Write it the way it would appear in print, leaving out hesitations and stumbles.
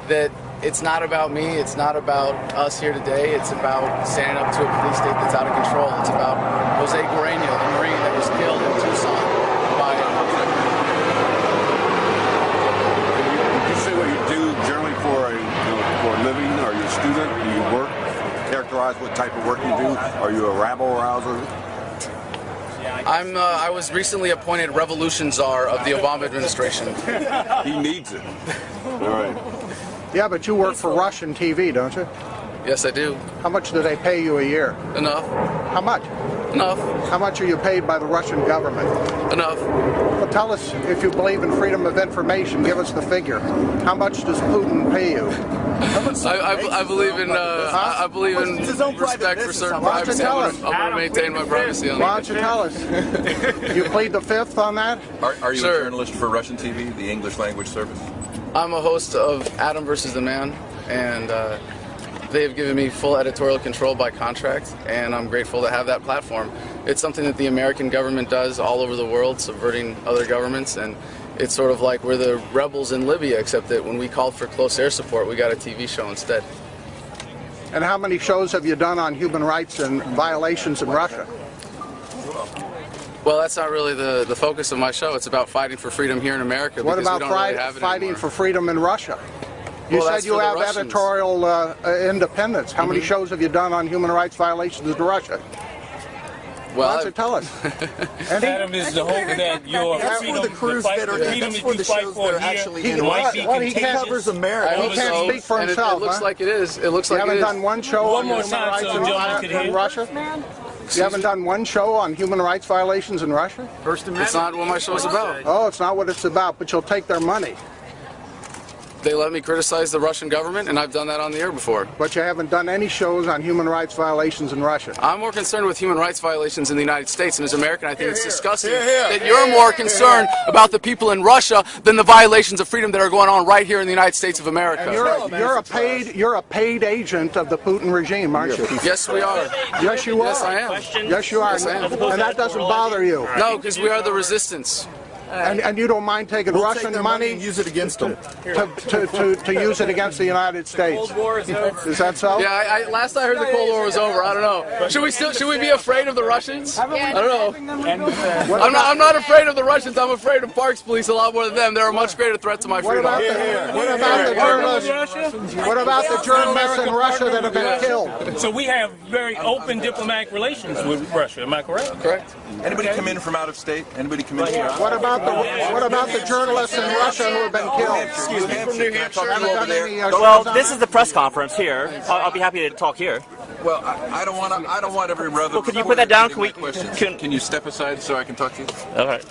that it's not about me, it's not about us here today, it's about standing up to a police state that's out of control. It's about Jose Guareno, the Marine that was killed in Tucson by... Would you say what you do generally for a living? Are you a student? Do you work? Characterize what type of work you do? Are you a rabble rouser? I was recently appointed revolution czar of the Obama administration. He needs it. All right. Yeah, but you work for Russian TV, don't you? Yes, I do. How much do they pay you a year? Enough. How much? Enough. How much are you paid by the Russian government? Enough. Well, tell us, if you believe in freedom of information, give us the figure. How much does Putin pay you? I believe in I believe in respect for certain privacy. I'm going to maintain my privacy on that. Why don't you tell us? You plead the fifth on that? Are you Sure. a journalist for Russian TV, the English language service? I'm a host of Adam versus the Man, and they have given me full editorial control by contract, and I'm grateful to have that platform. It's something that the American government does all over the world, subverting other governments, and it's sort of like we're the rebels in Libya, except that when we called for close air support, we got a TV show instead. And how many shows have you done on human rights and violations in Russia? Well, that's not really the focus of my show. It's about fighting for freedom here in America. What because about we don't really have it fighting anymore. for freedom in Russia? You Well, said that's you for the have Russians. editorial independence. How many shows have you done on human rights violations in Russia? Why Well, don't you tell us? Adam is the hope that your That's freedom, for the crews the fight that are, for freedom that's that for you the fight shows for that are here actually in might Russia. be What he He contagious. covers America. I hope He can't so, speak for and himself, it looks huh? like it is. It looks You like it haven't is. done one show One on more human time rights so the gentleman could in hear. Russia? You haven't done one show on human rights violations in Russia? It's not what my show's about. Oh, it's not what it's about, but you'll take their money. They let me criticize the Russian government, and I've done that on the air before. But you haven't done any shows on human rights violations in Russia. I'm more concerned with human rights violations in the United States, and as an American, I think it's disgusting that you're more concerned about the people in Russia than the violations of freedom that are going on right here in the United States of America. You're a paid agent of the Putin regime, aren't you? Yes, we are. Yes, you are. Yes, I am. Yes, you are. Yes, I am. And that doesn't bother you. No, because we are the resistance. And you don't mind taking We'll take Russian their money and use it against them. to use it against the United States. Is that so? Yeah, last I heard the Cold War was over. I don't know. Should we be afraid of the Russians? I don't know. I'm not afraid of the Russians. I'm afraid of Parks Police a lot more than them. They're a much greater threat to my What freedom. about the journalists? What about the journalists in Russia that have been killed? So we have very open diplomatic relations with Russia. Am I correct? Correct. Anybody come in from out of state? Anybody come in here? What about the journalists in Russia who have been killed? Excuse me. Can I talk to you Haven't over done there? any, Well, shows on this it? is the press conference here. I'll be happy to talk here. Well, I don't want every brother. Well, could you put that down? Can we? Can you step aside so I can talk to you? All right.